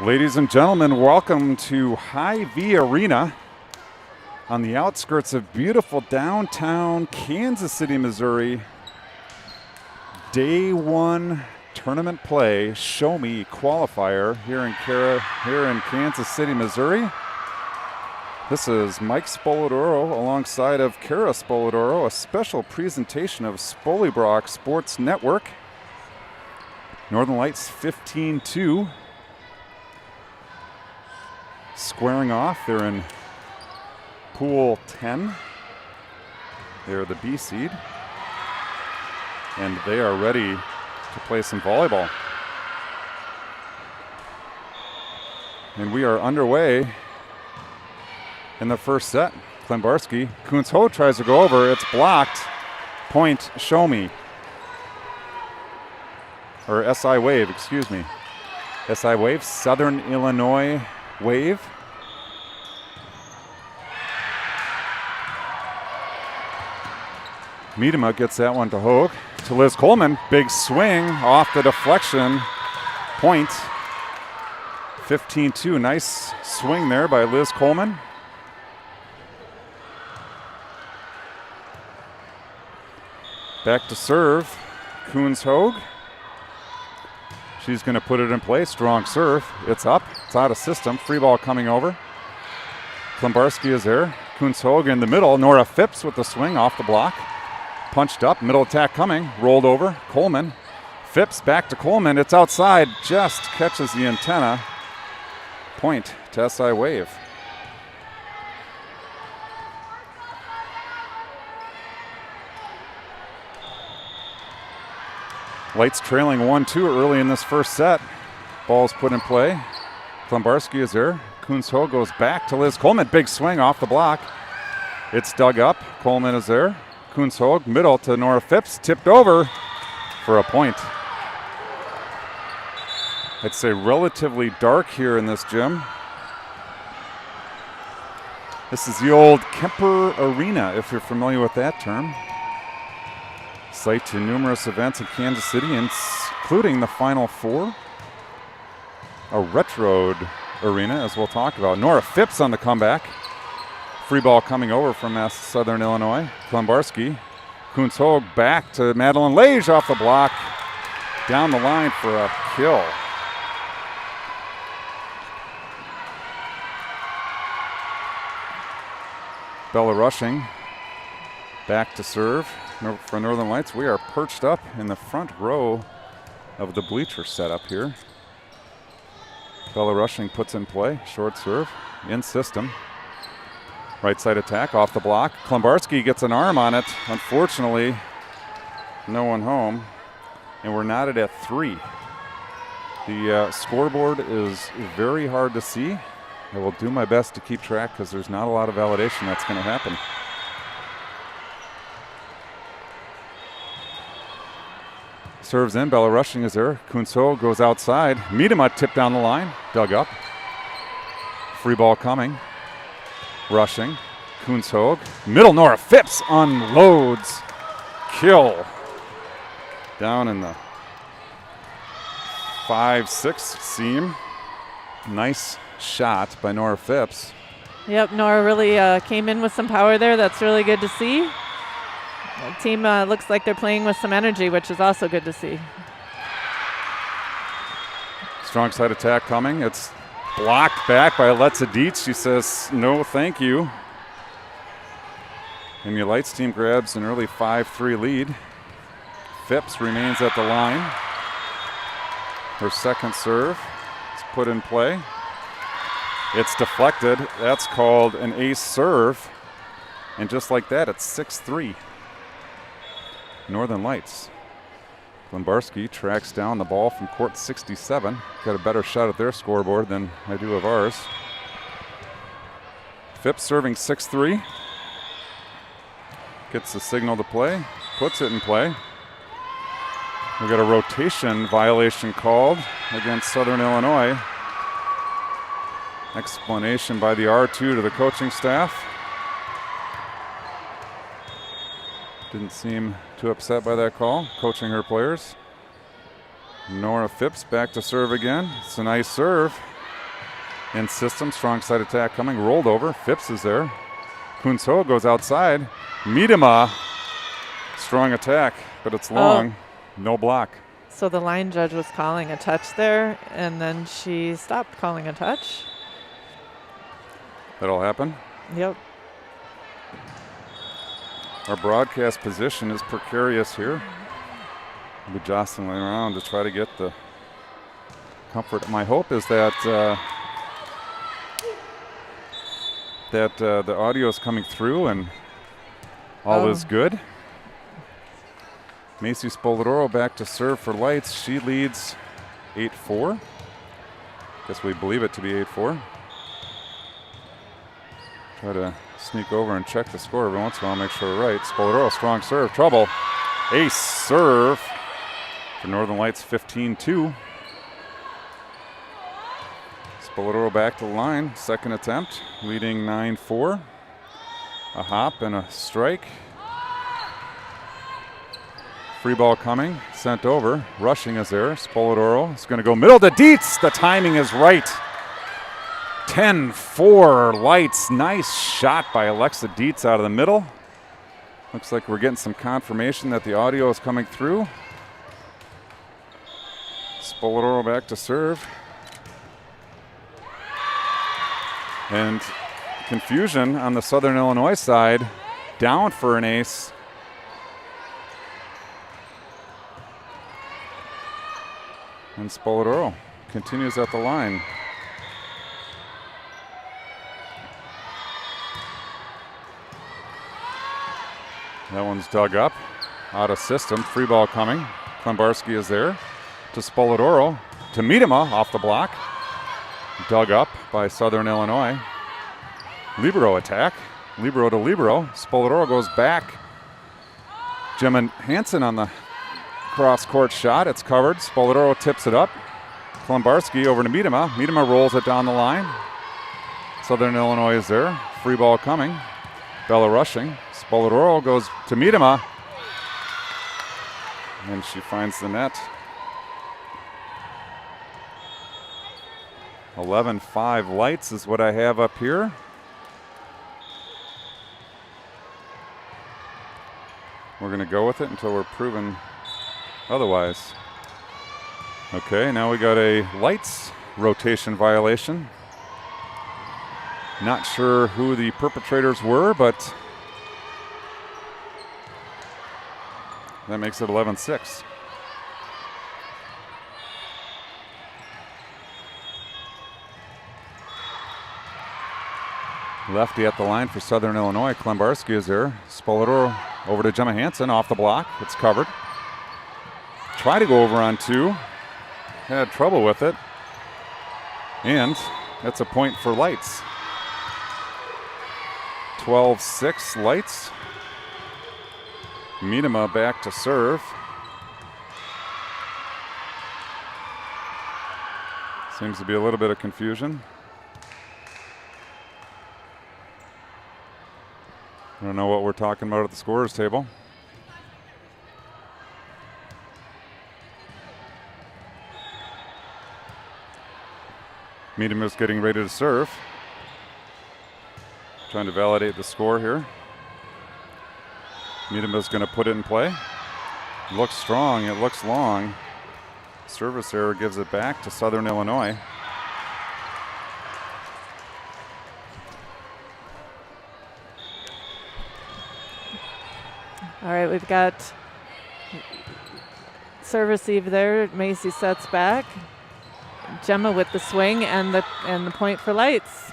Ladies and gentlemen, welcome to Hy-Vee Arena on the outskirts of beautiful downtown Kansas City, Missouri. Day one tournament play, Show Me Qualifier here in Kansas City, Missouri. This is Mike Spolidoro alongside of Kara Spolidoro, a special presentation of Spolibrock Sports Network. Northern Lights 15-2. Squaring off, they're in Pool 10. They're the B seed. And they are ready to play some volleyball. And we are underway in the first set. Klembarski, Kuntz-Ho tries to go over, it's blocked. Point, Show Me. Or SI Wave, excuse me. SI Wave, Southern Illinois Wave. Miedema gets that one to Hogue. To Liz Coleman, big swing off the deflection. Point, 15-2. Nice swing there by Liz Coleman. Back to serve, Kuntz-Ho. She's going to put it in play. Strong serve. It's up. It's out of system. Free ball coming over. Klembarski is there. Kuntz-Ho in the middle. Nora Phipps with the swing off the block. Punched up. Middle attack coming. Rolled over. Coleman. Phipps back to Coleman. It's outside. Just catches the antenna. Point to SI Wave. Lights trailing 1-2 early in this first set. Ball's put in play. Klembarski is there. Kuntz-Ho goes back to Liz Coleman. Big swing off the block. It's dug up. Coleman is there. Kuntz-Ho middle to Nora Phipps. Tipped over for a point. I'd say relatively dark here in this gym. This is the old Kemper Arena, if you're familiar with that term. Site to numerous events in Kansas City, including the Final Four. A retro arena, as we'll talk about. Nora Phipps on the comeback. Free ball coming over from Southern Illinois. Klembarski. Kuntz-Ho back to Madeline Lage off the block. Down the line for a kill. Bella Rushing. Back to serve. For Northern Lights, we are perched up in the front row of the bleacher setup here. Bella Rushing puts in play, short serve, in system. Right side attack, off the block. Klembarski gets an arm on it. Unfortunately, no one home, and we're knotted at 3. The scoreboard is very hard to see. I will do my best to keep track because there's not a lot of validation that's going to happen. Serves in, Bella Rushing is there. Kuntz-Ho goes outside. Miedema tipped down the line, dug up. Free ball coming. Rushing, Kuntz-Ho. Middle, Nora Phipps unloads. Kill. Down in the 5-6 seam. Nice shot by Nora Phipps. Yep, Nora really came in with some power there. That's really good to see. The team looks like they're playing with some energy, which is also good to see. Strong side attack coming. It's blocked back by Aletza Dietz. She says, no, thank you. And the Lights team grabs an early 5-3 lead. Phipps remains at the line. Her second serve is put in play. It's deflected. That's called an ace serve. And just like that, it's 6-3. Northern Lights. Klembarski tracks down the ball from court 67. Got a better shot at their scoreboard than I do of ours. Phipps serving 6-3. Gets the signal to play, puts it in play. We got a rotation violation called against Southern Illinois. Explanation by the R2 to the coaching staff. Didn't seem too upset by that call, coaching her players. Nora Phipps back to serve again. It's a nice serve. in system. Strong side attack coming. Rolled over. Phipps is there. Kunso goes outside. Miedema. Strong attack, but it's long. No block. So the line judge was calling a touch there, and then she stopped calling a touch. That'll happen. Yep. Our broadcast position is precarious here. We'll be jostling around to try to get the comfort. My hope is that the audio is coming through and all is good. Macy Spoladoro back to serve for Lights. She leads 8-4. Guess we believe it to be 8-4. Try to sneak over and check the score every once in a while, make sure we're right. Spoladoro, strong serve, trouble. Ace serve for Northern Lights, 15-2. Spoladoro back to the line, second attempt, leading 9-4. A hop and a strike. Free ball coming, sent over. Rushing is there. Spoladoro is going to go middle to Dietz. The timing is right. 10-4 Lights. Nice shot by Alexa Dietz out of the middle. Looks like we're getting some confirmation that the audio is coming through. Spoladoro back to serve. And confusion on the Southern Illinois side. Down for an ace. And Spoladoro continues at the line. That one's dug up, out of system. Free ball coming. Klembarski is there to Spoladoro. To Miedema off the block. Dug up by Southern Illinois. Libero attack. Libero to Libero. Spoladoro goes back. Gemma Hansen on the cross-court shot. It's covered. Spoladoro tips it up. Klembarski over to Miedema. Miedema rolls it down the line. Southern Illinois is there. Free ball coming. Bella rushing. Spoladoro goes to Miedema. And she finds the net. 11-5 Lights is what I have up here. We're going to go with it until we're proven otherwise. Okay, now we got a Lights rotation violation. Not sure who the perpetrators were, but that makes it 11-6. Lefty at the line for Southern Illinois. Klembarski is there. Spoladoro over to Gemma Hansen off the block. It's covered. Try to go over on two. Had trouble with it. And that's a point for Lights. 12-6 Lights. Miedema back to serve. Seems to be a little bit of confusion. I don't know what we're talking about at the scorer's table. Miedema's getting ready to serve. Trying to validate the score here. Miedema's going to put it in play. Looks strong, it looks long. Service error gives it back to Southern Illinois. All right, we've got serve receive there. Macy sets back. Gemma with the swing and the point for Lights.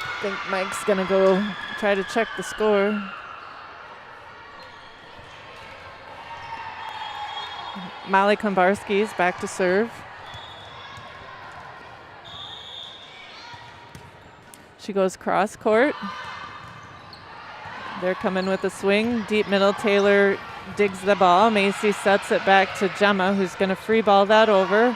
I think Mike's gonna go try to check the score. Molly Klembarski's back to serve. She goes cross court. They're coming with a swing. Deep middle, Taylor digs the ball. Macy sets it back to Gemma, who's going to free ball that over.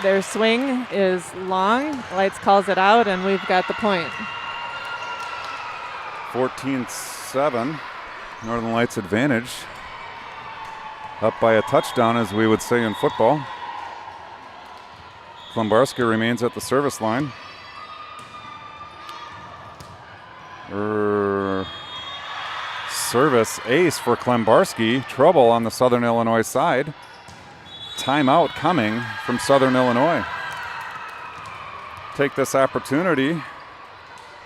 Their swing is long. Lights calls it out, and we've got the point. 14-7, Northern Lights advantage. Up by a touchdown, as we would say in football. Klembarski remains at the service line. Service ace for Klembarski. Trouble on the Southern Illinois side. Timeout coming from Southern Illinois. Take this opportunity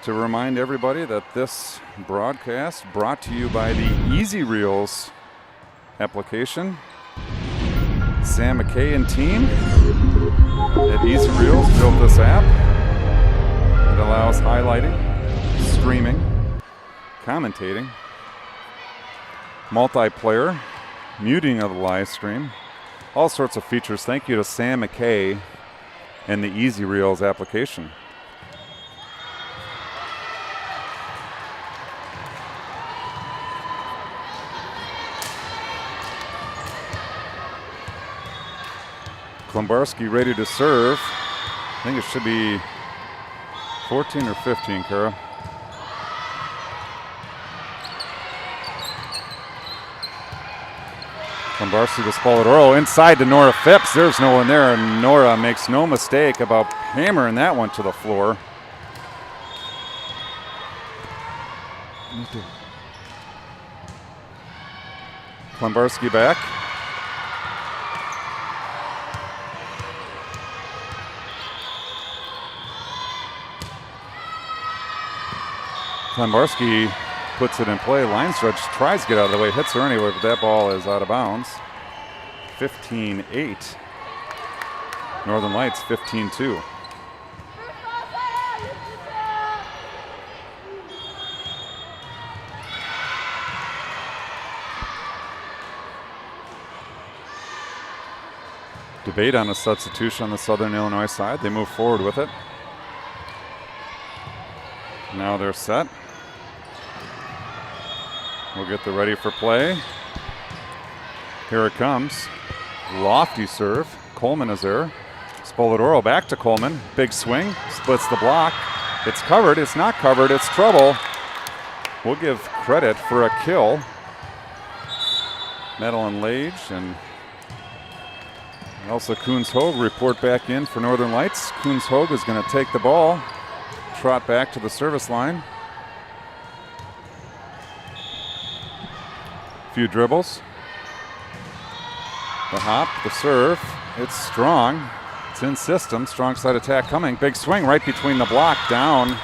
to remind everybody that this broadcast brought to you by the Easy Reels application. Sam McKay and team at Easy Reels built this app. It allows highlighting, streaming, commentating, multiplayer, muting of the live stream, all sorts of features. Thank you to Sam McKay and the Easy Reels application. Klembarski ready to serve. I think it should be 14 or 15, Kara. Klembarski to Spoladoro, inside to Nora Phipps. There's no one there, and Nora makes no mistake about hammering that one to the floor. Klembarski back. Klembarski puts it in play. Line stretch, tries to get out of the way, hits her anyway, but that ball is out of bounds. 15-8. Northern Lights 15-2. Debate on a substitution on the Southern Illinois side. They move forward with it. Now they're set. We'll get the ready for play. Here it comes. Lofty serve. Coleman is there. Spoladoro back to Coleman. Big swing. Splits the block. It's covered. It's not covered. It's trouble. We'll give credit for a kill. Madeline Lage and Elsa Koons-Hogue report back in for Northern Lights. Koons-Hogue is going to take the ball, trot back to the service line. Few dribbles. The hop, the serve. It's strong. It's in system. Strong side attack coming. Big swing right between the block. Down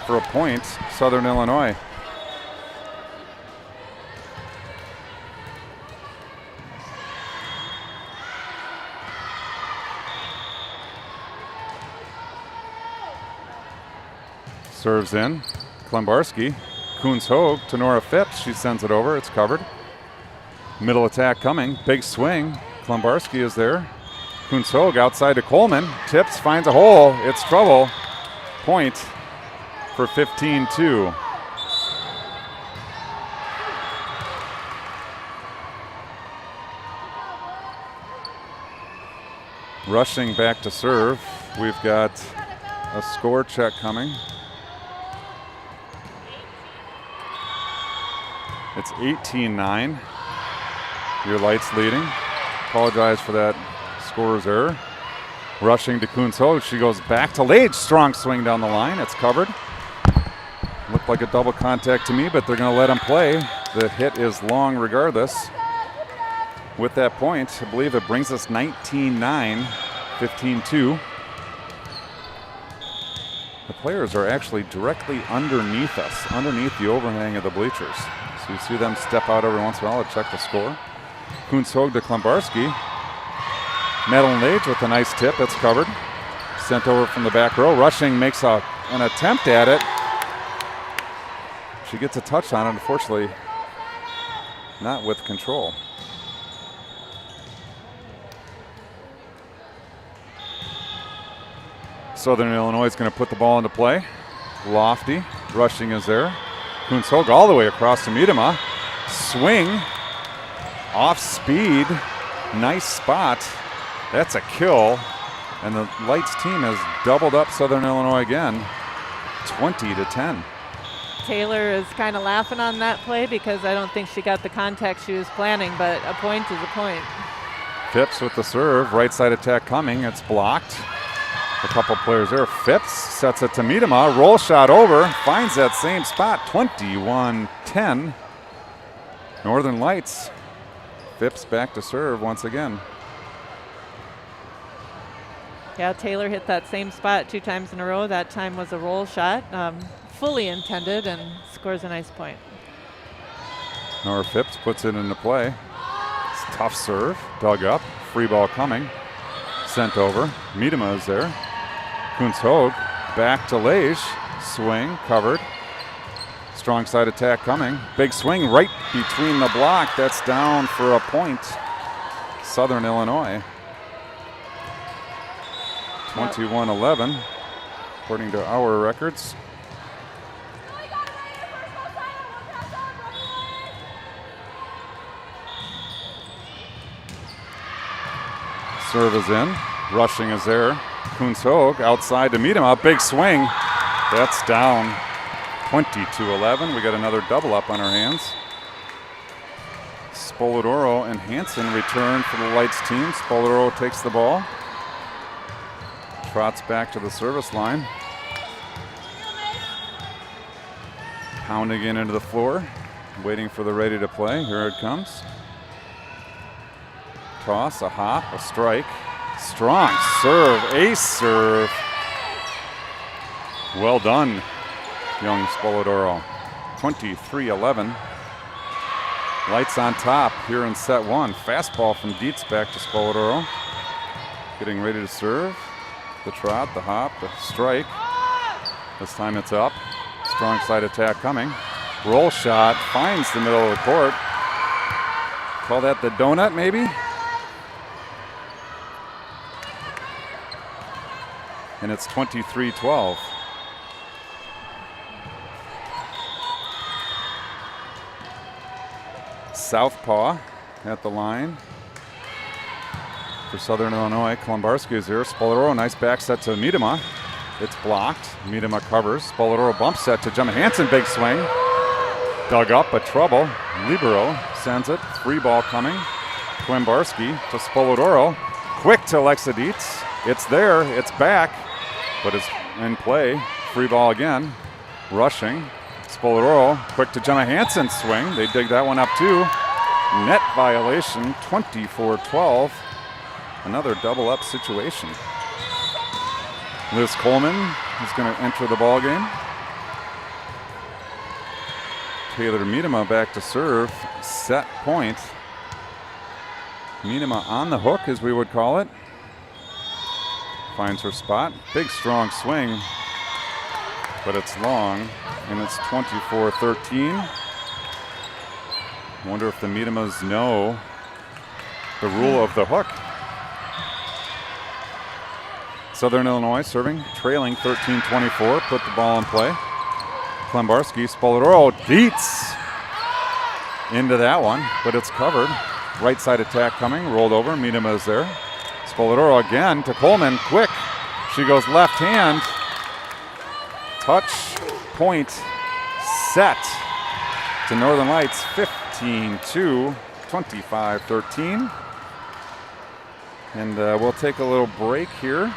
for a point. Southern Illinois. Serves in. Klembarski. Koons-Hogue to Nora Phipps. She sends it over. It's covered. Middle attack coming. Big swing. Klembarski is there. Koons-Hogue outside to Coleman. Tips, finds a hole. It's trouble. Point for 15-2. Rushing back to serve. We've got a score check coming. It's 18-9. Your Lights leading. Apologize for that scorer's error. Rushing to Koons-Hogue. She goes back to Lage. Strong swing down the line. It's covered. Looked like a double contact to me, but they're going to let him play. The hit is long regardless. With that point, I believe it brings us 19-9, 15-2. The players are actually directly underneath us, underneath the overhang of the bleachers. So you see them step out every once in a while to check the score. Koons-Hogue to Klembarski. Madeline Lage with a nice tip. It's covered. Sent over from the back row. Rushing makes an attempt at it. She gets a touch on it, unfortunately, not with control. Southern Illinois is going to put the ball into play. Lofty. Rushing is there. Koons-Hogue all the way across to Miedema. Swing. Off speed. Nice spot. That's a kill. And the Lights team has doubled up Southern Illinois again. 20-10. Taylor is kind of laughing on that play because I don't think she got the contact she was planning, but a point is a point. Phipps with the serve, right side attack coming. It's blocked. A couple players there. Phipps sets it to Miedema. Roll shot over. Finds that same spot. 21-10. Northern Lights. Phipps back to serve once again. Yeah, Taylor hit that same spot 2 times in a row. That time was a roll shot, fully intended, and scores a nice point. Nora Phipps puts it into play. It's a tough serve. Dug up. Free ball coming. Sent over. Miedema is there. Kuntz-Hoag back to Lage. Swing, covered. Strong side attack coming. Big swing right between the block. That's down for a point. Southern Illinois. 21-11, according to our records. Serve is in. Rushing is there. Kuntz-Hoag outside to Miedema. Big swing. That's down. 22-11. We got another double up on our hands. Spoladoro and Hansen return for the Lights team. Spoladoro takes the ball. Trots back to the service line. Pounding it into the floor. Waiting for the ready to play. Here it comes. Toss, a hop, a strike. Strong serve, ace serve. Well done, young Spoladoro. 23-11. Lights on top here in set 1. Fastball from Dietz back to Spoladoro. Getting ready to serve. The trot, the hop, the strike. This time it's up. Strong side attack coming. Roll shot, finds the middle of the court. Call that the donut, maybe? And it's 23-12. Southpaw at the line. For Southern Illinois, Kolombarski is here. Spoladoro, nice back set to Miedema. It's blocked. Miedema covers. Spoladoro bump set to Gemma Hansen. Big swing. Dug up, but trouble. Libero sends it. Free ball coming. Kolombarski to Spoladoro. Quick to Alexa Dietz. It's there. It's back, but it's in play. Free ball again. Rushing. Spoladoro. Quick to Gemma Hansen. Swing. They dig that one up too. Net violation. 24-12. Another double up situation. Liz Coleman is going to enter the ball game. Taylor Miedema back to serve. Set point. Miedema on the hook, as we would call it. Finds her spot. Big strong swing, but it's long, and it's 24-13. Wonder if the Miedemas know the rule of the hook. Southern Illinois serving, trailing 13-24. Put the ball in play. Klembarski, Spoladoro, Dietz into that one, but it's covered. Right side attack coming, rolled over. Miedema is there. Spoladoro again to Coleman, quick. She goes left hand. Touch, point, set to Northern Lights, 15-2, 25-13. And we'll take a little break here.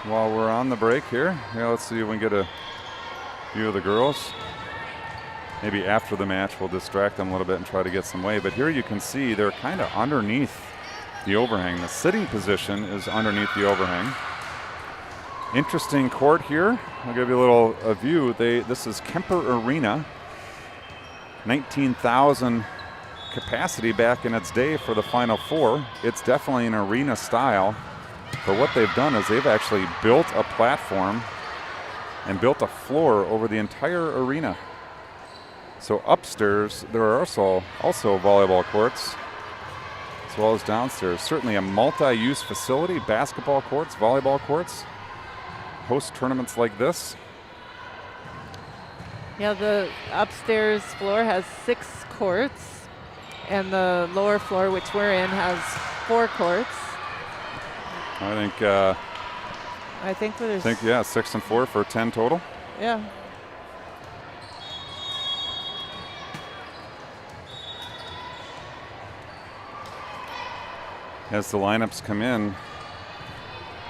While we're on the break here, let's see if we can get a view of the girls. Maybe after the match we'll distract them a little bit and try to get some way. But here you can see they're kind of underneath the overhang. The sitting position is underneath the overhang. Interesting court here. I'll give you a little view. This is Kemper Arena. 19,000 capacity back in its day for the Final Four. It's definitely an arena style. But what they've done is they've actually built a platform and built a floor over the entire arena. So upstairs, there are also volleyball courts, as well as downstairs. Certainly a multi-use facility, basketball courts, volleyball courts, host tournaments like this. Yeah, the upstairs floor has 6 courts, and the lower floor, which we're in, has 4 courts. I think 6 and 4 for 10 total. Yeah. As the lineups come in,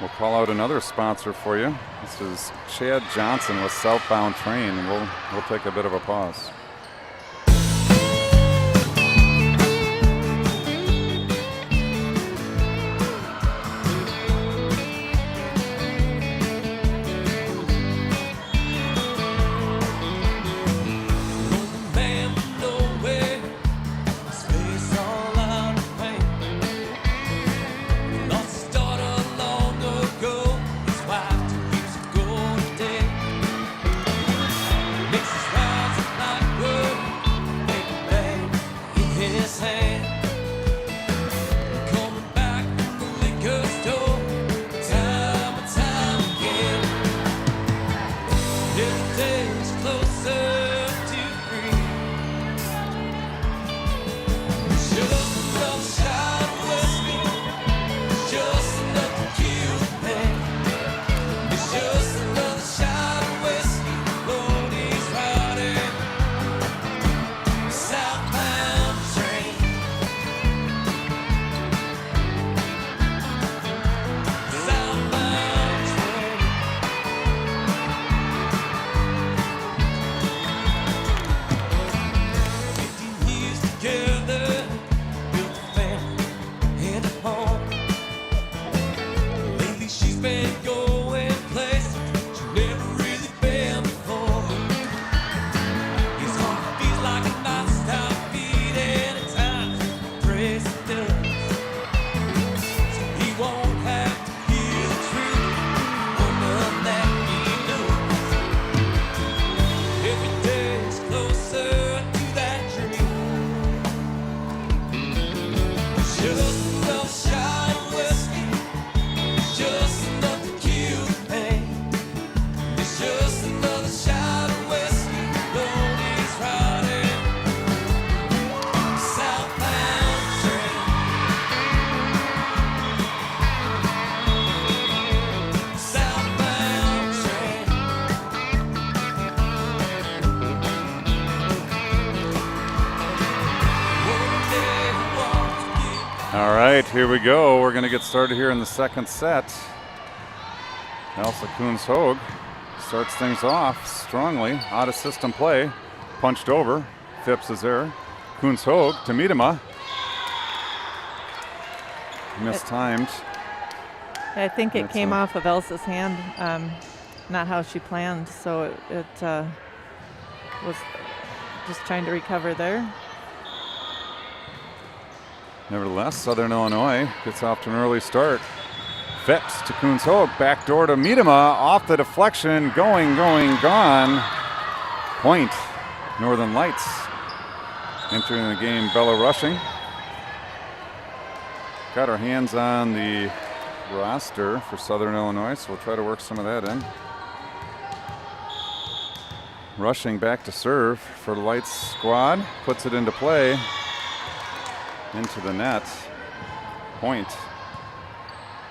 we'll call out another sponsor for you. This is Chad Johnson with Southbound Train, and we'll take a bit of a pause. All right, here we go. We're going to get started here in the second set. Elsa Kuhns-Hoag starts things off strongly. Out of system play. Punched over. Phipps is there. Kuhns-Hoag to Miedema. Mistimed. I think it came off of Elsa's hand, not how she planned. So it was just trying to recover there. Nevertheless, Southern Illinois gets off to an early start. Phipps to Kuhns-Hoag, backdoor to Miedema, off the deflection, going, gone. Point, Northern Lights. Entering the game, Bella Rushing. Got our hands on the roster for Southern Illinois, so we'll try to work some of that in. Rushing back to serve for the Lights squad, puts it into play. Into the net. Point.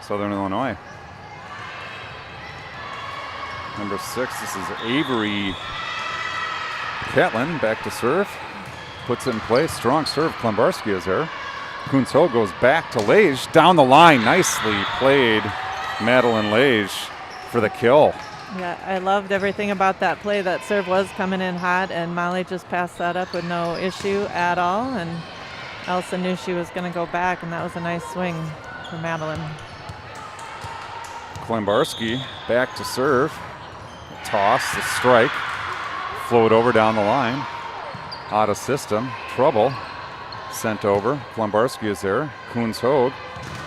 Southern Illinois. Number 6, this is Avery Catlin back to serve. Puts it in play. Strong serve. Klembarski is there. Kuhns-Hoag goes back to Lage. Down the line. Nicely played. Madeline Lage for the kill. Yeah, I loved everything about that play. That serve was coming in hot, and Molly just passed that up with no issue at all. And Elsa knew she was going to go back, and that was a nice swing for Madeline. Klembarski back to serve. Toss, the strike. Float over down the line. Out of system. Trouble. Sent over. Klembarski is there. Kuhns-Hoag.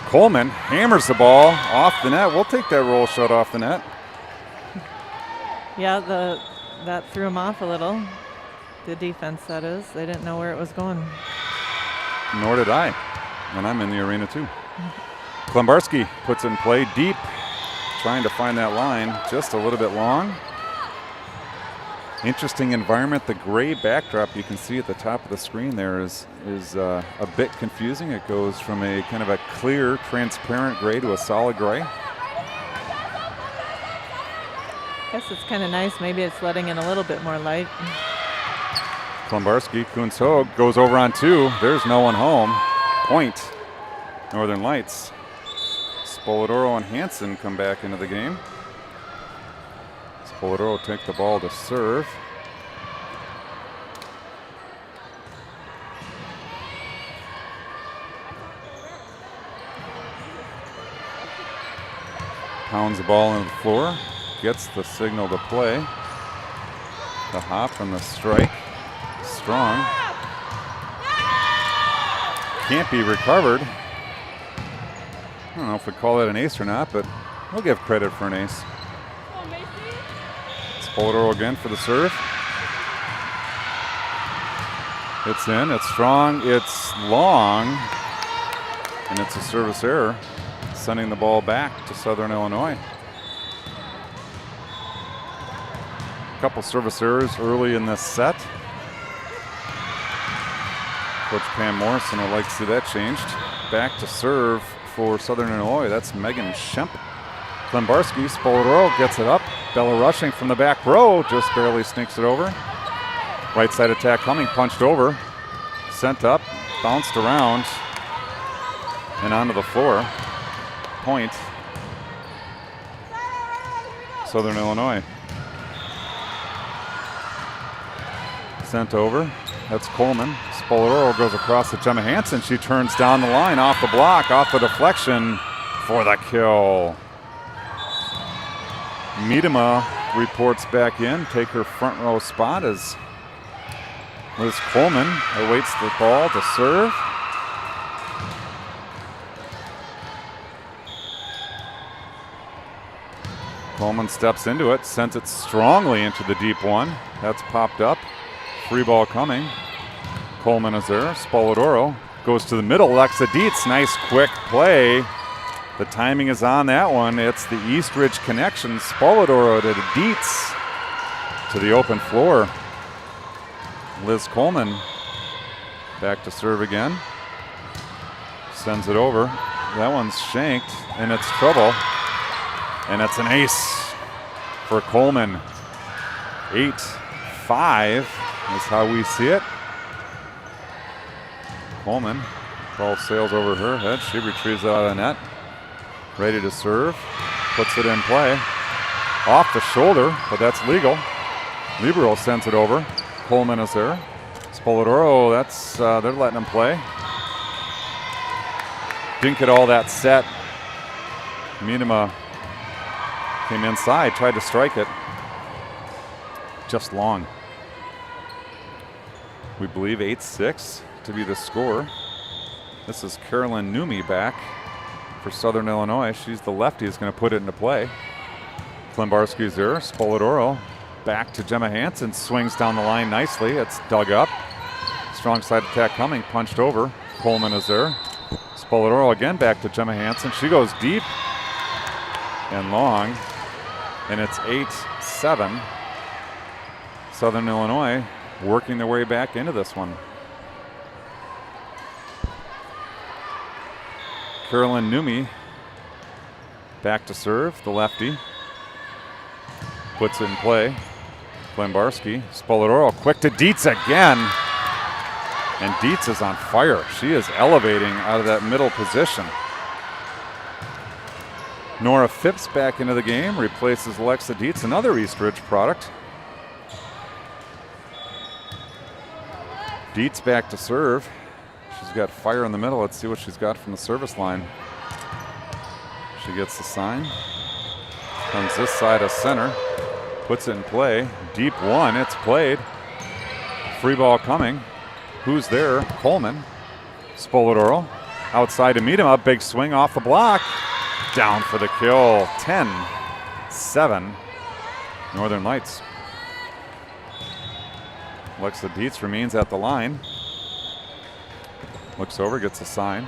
Coleman hammers the ball off the net. We'll take that roll shot off the net. Yeah, that threw him off a little. The defense, that is. They didn't know where it was going. Nor did I, and I'm in the arena too. Klembarski puts it in play deep, trying to find that line, just a little bit long. Interesting environment. The gray backdrop you can see at the top of the screen there is a bit confusing. It goes from a kind of a clear, transparent gray to a solid gray. I guess it's kind of nice. Maybe it's letting in a little bit more light. Klembarski, Kuhns-Hoag goes over on 2. There's no one home. Point, Northern Lights. Spoladoro and Hansen come back into the game. Spoladoro take the ball to serve. Pounds the ball on the floor, gets the signal to play. The hop and the strike, strong. Can't be recovered. I don't know if we call that an ace or not, but we'll give credit for an ace. Spoladoro again for the serve. It's in, it's strong, it's long, and it's a service error, sending the ball back to Southern Illinois. A couple service errors early in this set. Coach Pam Morrison would like to see that changed. Back to serve for Southern Illinois. That's Megan Schemp. Klembarski, Spoladoro gets it up. Bella rushing from the back row, just barely sneaks it over. Right side attack coming, punched over. Sent up, bounced around, and onto the floor. Point. Southern Illinois. Sent over. That's Coleman. Spoladoro goes across to Gemma Hansen. She turns down the line, off the block, off the deflection for the kill. Miedema reports back in, take her front row spot as Liz Coleman awaits the ball to serve. Coleman steps into it, sends it strongly into the deep one. That's popped up. Free ball coming. Coleman is there. Spoladoro goes to the middle. Alexa Dietz, nice quick play. The timing is on that one. It's the Eastridge connection. Spoladoro to the Dietz to the open floor. Liz Coleman back to serve again. Sends it over. That one's shanked, and it's trouble. And it's an ace for Coleman. 8-5 is how we see it. Coleman, ball sails over her head. She retrieves it out of the net. Ready to serve. Puts it in play. Off the shoulder, but that's legal. Libero sends it over. Coleman is there. Spoladoro, that's they're letting him play. Didn't get all that set. Miedema came inside, tried to strike it. Just long. We believe 8-6 to be the score. This is Carolyn Newmy back for Southern Illinois. She's the lefty who's going to put it into play. Klembarski's there. Spoladoro back to Gemma Hansen. Swings down the line nicely. It's dug up. Strong side attack coming. Punched over. Coleman is there. Spoladoro again back to Gemma Hansen. She goes deep and long. And it's 8-7. Southern Illinois working their way back into this one. Carolyn Newmy back to serve, the lefty. Puts it in play. Klembarski, Spoladoro, quick to Dietz again. And Dietz is on fire. She is elevating out of that middle position. Nora Phipps back into the game, replaces Alexa Dietz, another Eastridge product. Dietz back to serve. She's got fire in the middle. Let's see what she's got from the service line. She gets the sign. Comes this side of center. Puts it in play. Deep one. It's played. Free ball coming. Who's there? Coleman. Spoladoro. Outside to meet him. A big swing off the block. Down for the kill. 10-7. Northern Lights. Alexa Dietz remains at the line. Looks over, gets a sign.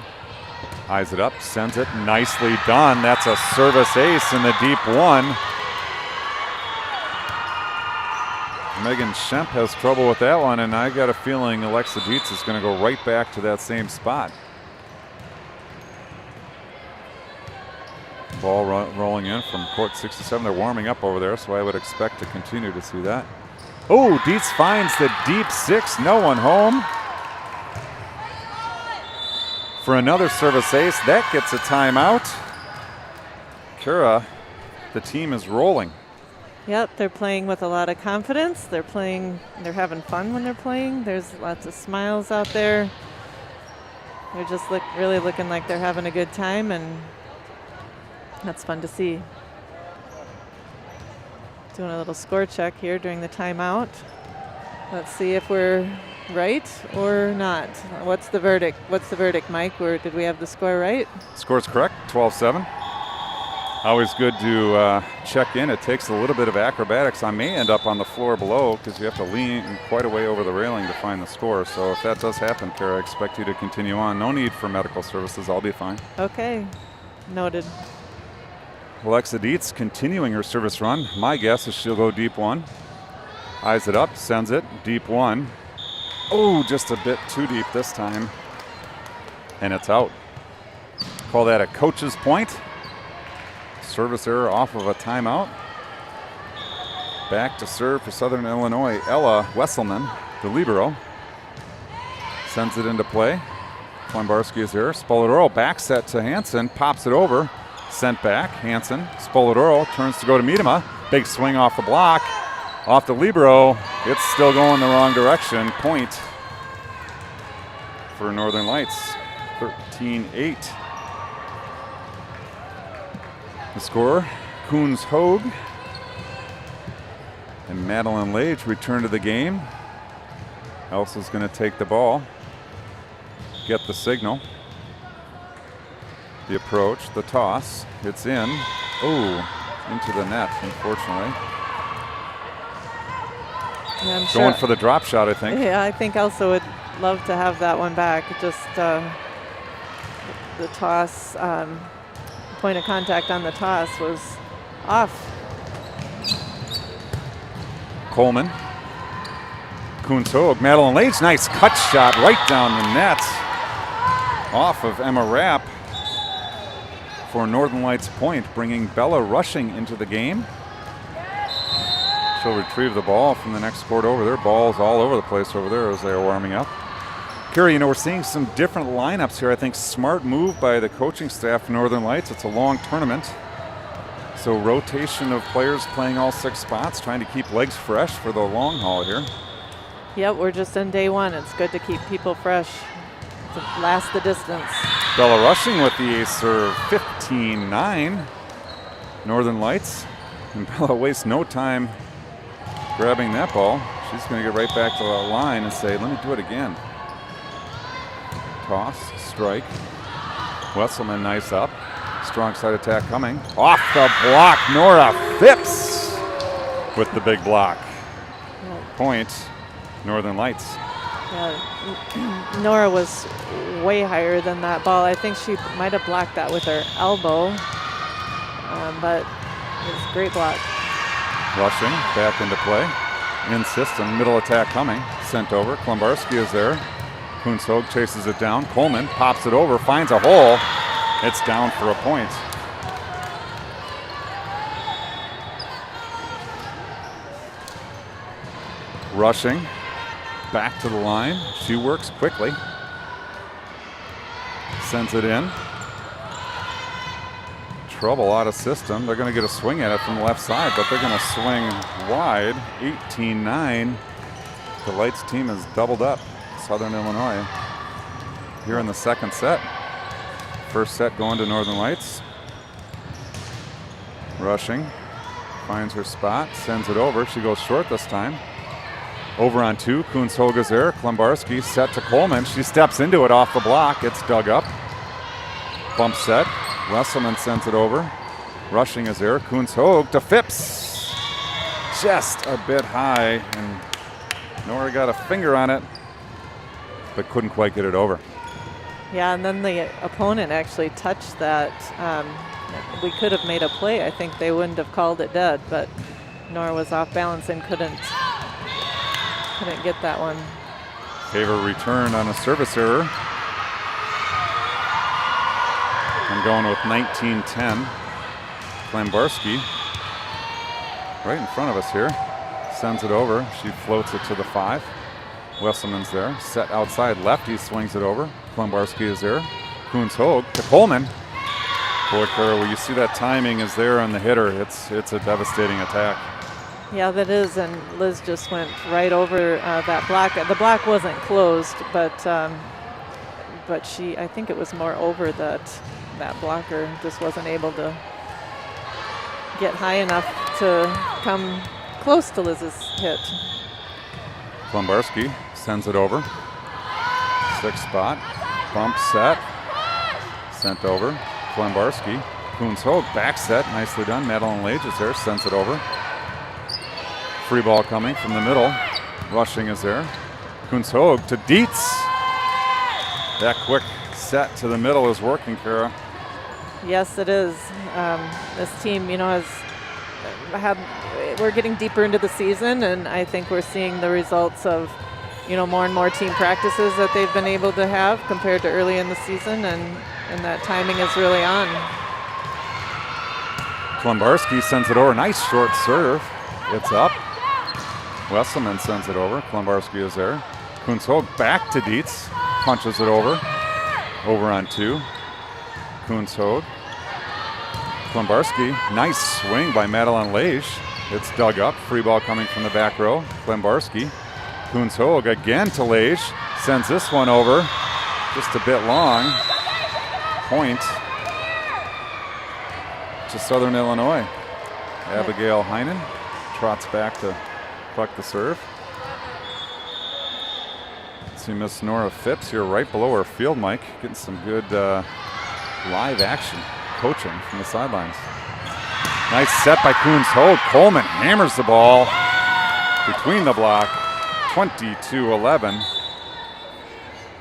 Eyes it up, sends it. Nicely done. That's a service ace in the deep one. Megan Schemp has trouble with that one, and I got a feeling Alexa Dietz is going to go right back to that same spot. Ball rolling in from court 67. They're warming up over there, so I would expect to continue to see that. Oh, Dietz finds the deep six. No one home. for another service ace. That gets a timeout. Kara, the team is rolling. Yep, they're playing with a lot of confidence. They're having fun when they're playing. There's lots of smiles out there. They're just really looking like they're having a good time, and that's fun to see. Doing a little score check here during the timeout. Let's see if we're right or not. What's the verdict? What's the verdict, Mike? Did we have the score right? Score's correct, 12-7. Always good to check in. It takes a little bit of acrobatics. I may end up on the floor below because you have to lean quite a way over the railing to find the score. So if that does happen, Kara, I expect you to continue on. No need for medical services. I'll be fine. Okay, noted. Alexa Dietz continuing her service run. My guess is she'll go deep one. Eyes it up, sends it, deep one. Oh, just a bit too deep this time. And it's out. Call that a coach's point. Service error off of a timeout. Back to serve for Southern Illinois. Ella Wesselman, the libero, sends it into play. Klembarski is there. Spoladoro back set to Hansen, pops it over. Sent back, Hansen. Spoladoro turns to go to Miedema. Big swing off the block. Off the libero. It's still going the wrong direction. Point for Northern Lights. 13-8. The scorer, Coons Hogue and Madeline Lage return to the game. Elsa's going to take the ball, get the signal. The approach, the toss, it's in. Oh, into the net, unfortunately. Yeah, I'm Going sure. for the drop shot, I think. Yeah, I think Elsa would love to have that one back. Just the toss, point of contact on the toss was off. Coleman. Coons Hogue, Madeline Lage, nice cut shot right down the net. Off of Emma Rapp for Northern Lights point, bringing Bella Rushing into the game. She'll retrieve the ball from the next court over there. Balls all over the place over there as they are warming up. Kerry, we're seeing some different lineups here. I think smart move by the coaching staff of Northern Lights. It's a long tournament. So rotation of players playing all 6 spots, trying to keep legs fresh for the long haul here. Yep, we're just in day one. It's good to keep people fresh to last the distance. Bella Rushing with the ace serve, 15-9. Northern Lights. And Bella wastes no time grabbing that ball. She's going to get right back to the line and say, let me do it again. Toss, strike. Wesselman nice up. Strong side attack coming. Off the block, Nora Phipps with the big block. Point, Northern Lights. Yeah, Nora was way higher than that ball. I think she might have blocked that with her elbow, but it's a great block. Rushing back into play. In system, middle attack coming. Sent over, Klembarski is there. Coons Hogue chases it down. Coleman pops it over, finds a hole. It's down for a point. Rushing back to the line. She works quickly. Sends it in. Trouble out of system. They're going to get a swing at it from the left side, but they're going to swing wide. 18-9. The Lights team has doubled up. Southern Illinois here in the second set. First set going to Northern Lights. Rushing, finds her spot, sends it over. She goes short this time. Over on 2, Coons Hogue is there. Klembarski set to Coleman. She steps into it off the block. It's dug up. Bump set. Wesselman sends it over. Rushing is there. Coons Hogue to Phipps. Just a bit high, and Nora got a finger on it, but couldn't quite get it over. Yeah, and then the opponent actually touched that. We could have made a play. I think they wouldn't have called it dead, but Nora was off balance and couldn't get that one. Favor return on a service error. I'm going with 19-10. Klembarski right in front of us here. Sends it over. She floats it to the 5. Wesselman's there. Set outside lefty, swings it over. Klembarski is there. Coons Hogue to Coleman. Boy, Kara, when you see that timing is there on the hitter, it's a devastating attack. Yeah, that is, and Liz just went right over that block. The block wasn't closed, but I think it was more over that blocker just wasn't able to get high enough to come close to Liz's hit. Klembarski sends it over. 6th spot, bump set, sent over. Klembarski, Coons Hogue, back set, nicely done. Madeline Lage is there, sends it over. Free ball coming from the middle. Rushing is there. Coons Hogue to Dietz. That quick set to the middle is working, Kara. Yes, it is. This team, we're getting deeper into the season, and I think we're seeing the results of, more and more team practices that they've been able to have compared to early in the season, and that timing is really on. Klembarski sends it over. Nice short serve. It's up. Wesselman sends it over. Klembarski is there. Coons Hogue back to Dietz. Punches it over. Over on 2. Coons Hogue. Klembarski. Nice swing by Madeline Lage. It's dug up. Free ball coming from the back row. Klembarski. Coons Hogue again to Lage. Sends this one over. Just a bit long. Point to Southern Illinois. Abigail Heinen trots back to collect the serve. See Miss Nora Phipps here right below her field mic, getting some good live action coaching from the sidelines. Nice set by Coons Hogue. Coleman hammers the ball between the block. 22-11.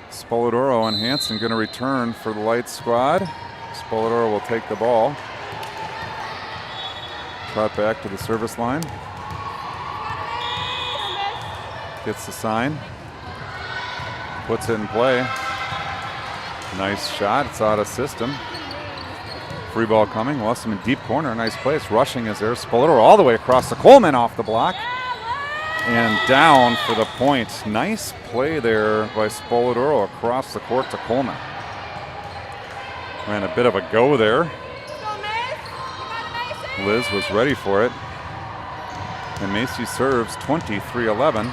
Spoladoro and Hansen going to return for the Light squad. Spoladoro will take the ball. Trot back to the service line. Gets the sign. Puts it in play. Nice shot. It's out of system. Free ball coming. Wesselman deep corner. Nice place. Rushing is there. Spoladoro all the way across the Coleman off the block. And down for the point. Nice play there by Spoladoro across the court to Coleman. Ran a bit of a go there. Liz was ready for it. And Macy serves 23-11.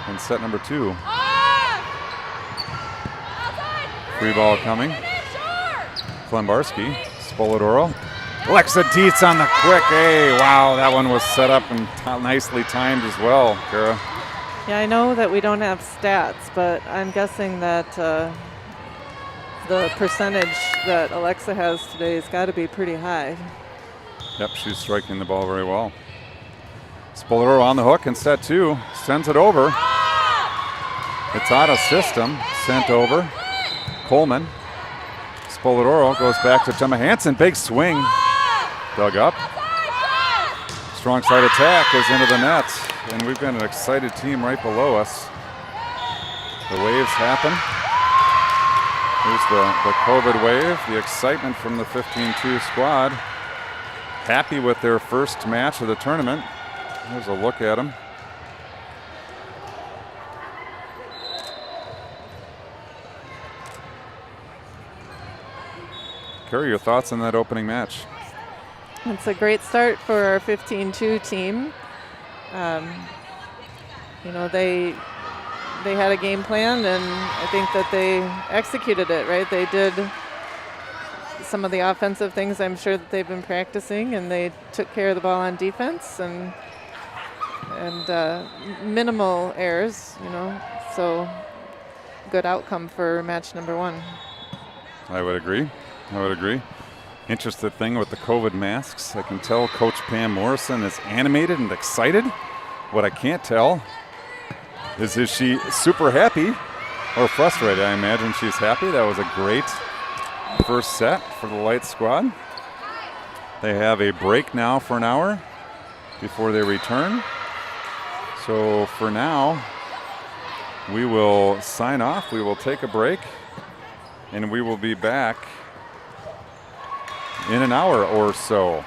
And set number 2. Free ball coming. Klembarski, Spoladoro. Alexa Dietz on the quick. Hey, wow, that one was set up and nicely timed as well, Kara. Yeah, I know that we don't have stats, but I'm guessing that the percentage that Alexa has today has got to be pretty high. Yep, she's striking the ball very well. Spoladoro on the hook in set 2. Sends it over. It's out of system. Sent over. Coleman. Spoladoro goes back to Gemma Hansen. Big swing. Dug up. Strong side attack is into the net. And we've got an excited team right below us. The waves happen. Here's the COVID wave. The excitement from the 15-2 squad. Happy with their first match of the tournament. Here's a look at them. Carrie, your thoughts on that opening match? It's a great start for our 15-2 team. They had a game plan, and I think that they executed it, right? They did some of the offensive things I'm sure that they've been practicing, and they took care of the ball on defense and minimal errors, so good outcome for match number 1. I would agree. Interesting thing with the COVID masks, I can tell Coach Pam Morrison is animated and excited. What I can't tell is she super happy or frustrated? I imagine she's happy. That was a great first set for the Light squad. They have a break now for an hour before they return. So for now, we will sign off. We will take a break, and we will be back in an hour or so.